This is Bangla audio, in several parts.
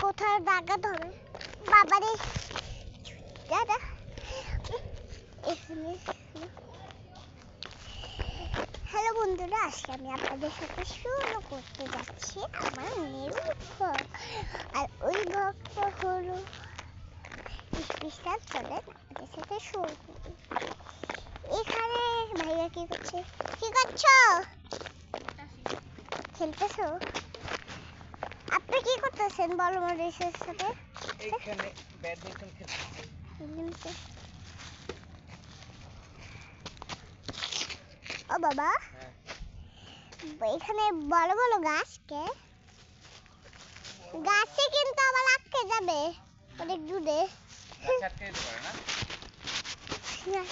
কোথায় জায়গা ধরে বাবারে দাদা এখানে। হ্যালো বন্ধুরা, আজকে আমি আপনাদের সাথে শুরু করতে যাচ্ছি আমার নিউ ভ্লগ। আর ওই ভ্লগটা হলো স্পেশাল। চলে আপনাদের সাথে শুরু করি। এখানে ভাইয়া কি করছে? কি করছো? খেলতেছো? আপনি কি করতেছেন বলো মরিসের সাথে? এখানে ব্যাডমিন্টন খেলতেছি। ও বাবা, এখানে বড় বড় গাছ কে? গাছে কিন্তু আবার আটকে যাবে অনেক দূরে। গাছ আটকে যেতে পারে না?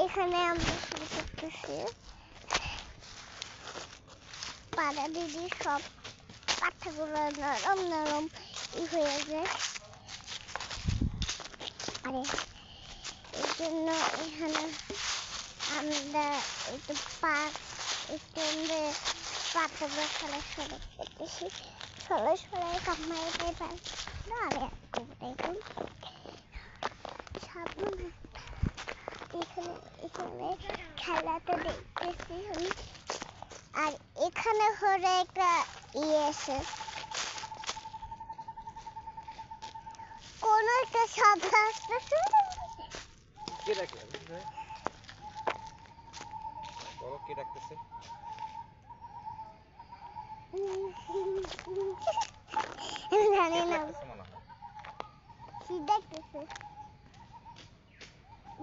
এখানে আমরা শুরু করতেছি। পাড়া দিদি সব পাতাগুলো নরম নরম হয়ে যায়। আরে এই জন্য এখানে আমরা একটু পাতাগুলো সরাসরি করতেছি। সরাসরি কামাইতে পারি না। আরে দেখুন সাবধানে এখানে এখানে খেলাটা দেখতেছি আমি। আর এখানে হলো একটা আছে কোন একটা শব্দ আসতেছে। কে ডাকে? বলো কে ডাকতেছে? জানি না শীত দেখতেছে।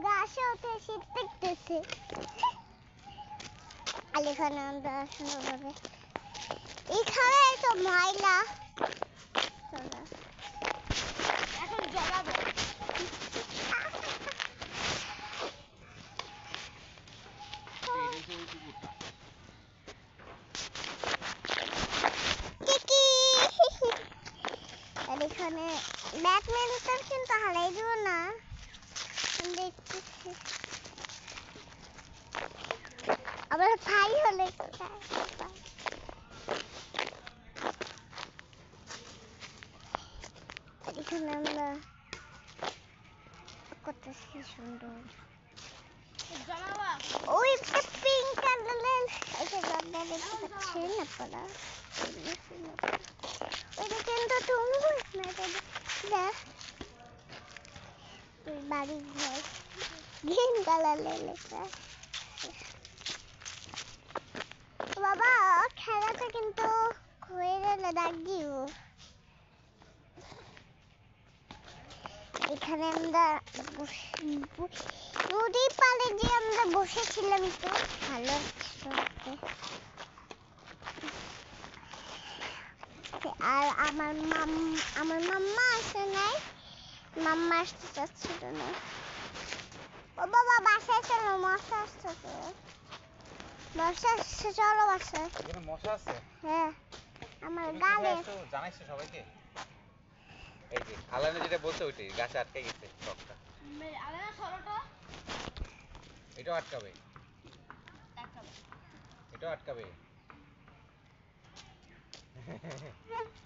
গাছে উঠে শীত দেখতেছে। আর এখানে আমরা সুন্দরভাবে এখানে তো ময়লা এখন জ্বালাবো। আর এখানে ব্যাডমিন্টন কিন্তু হারাই দিব না দেখতেছি। আবার ভাই হলে এখানে আমরা করতেছি সুন্দর। ওই একটা পিঙ্ক কালারের একটা জায়গা দেখতে পাচ্ছেন আপনারা? ওইটা কিন্তু টুঙ্গুস না, এটা বাড়ির ঘর গ্রিন কালারের লেখা। বাবা খেলাটা কিন্তু হয়ে গেলে ডাক দিও। এখানে আমরা নদীর পাড়ে যে আমরা বসেছিলাম তো ভালো আর আমার মাম্মা আসে নাই, মাম্মা আসতে চাচ্ছিল না। ও বাবা বাসায় চলো, মশা আসতেছে। মশা আসছে, চলো বাসায়। এখানে মশা আছে? হ্যাঁ আমার গালে। জানাইছো সবাইকে? এই যে আলানা যেটা বলছে ওইটাই, গাছে আটকে গেছে টকটা। আলানা সরোটা এটাও আটকাবে, এটাও আটকাবে।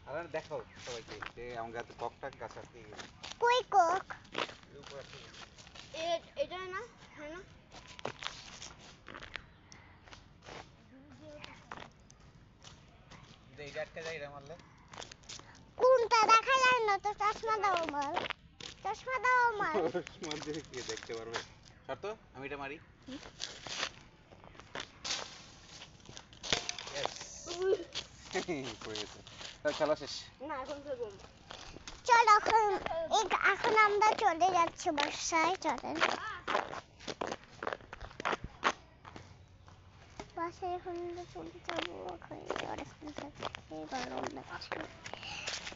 আলানা দেখাও সবাইকে যে আমার গাছে টকটা গাছে আটকে গেছে। কই কক? উপর আটকে গেছে। এটা না, হ্যাঁ না। এইটা আটকে যায়, এটা মারলে কোনটা দেখা যায় না তো? চশমা দাও আমার, চশমা দাও আমার। চশমা দিয়ে কি দেখতে পারবে? শর্ত আমি এটা মারি। পড়ে গেছে। খেলা শেষ। না এখন খেলবো। চল এখন আমরা চলে যাচ্ছি বাসায়। চলেন বাসায় এখন আমরা চলে যাবো।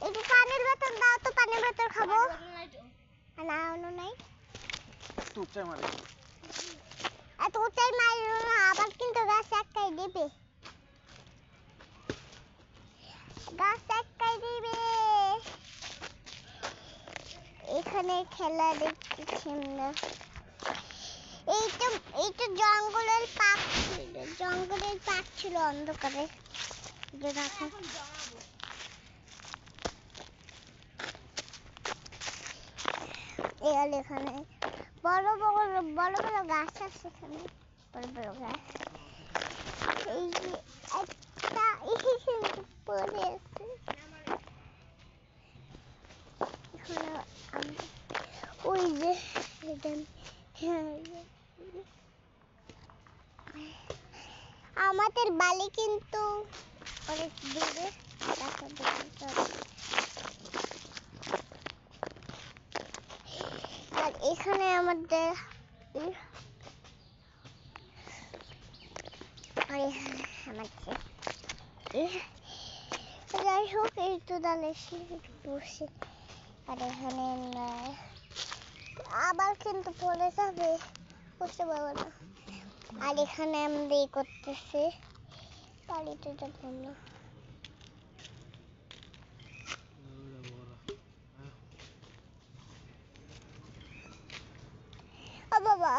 একটু পানির বোতল দাও তো, পানির বোতল খাবো। না অন্য নাই। টুকচাই মারি। এত উঁচাই মারিও না, আবার কিন্তু গাছ আটকাই দিবে। গাছ আটকাই দিবে। এখানে খেলা দেখতেছি আমরা। এইটা জঙ্গলের পাখি ছিল অন্ধকারে যে দেখো এখানে বড় বড় বড় বড় গাছ আছে এখানে বড় বড় গাছ এই যে একটা এখানে পড়ে আছে এখানে ওই যে আমাদের বালি কিন্তু অনেক দূরে আর এখানে আমাদের যাই হোক এই তো ডালে বসে আর এখানে আবার কিন্তু পড়ে যাবে বুঝতে পারবো না আর এখানে আমরা এই করতেছি বাড়িতে যাবো না ও বাবা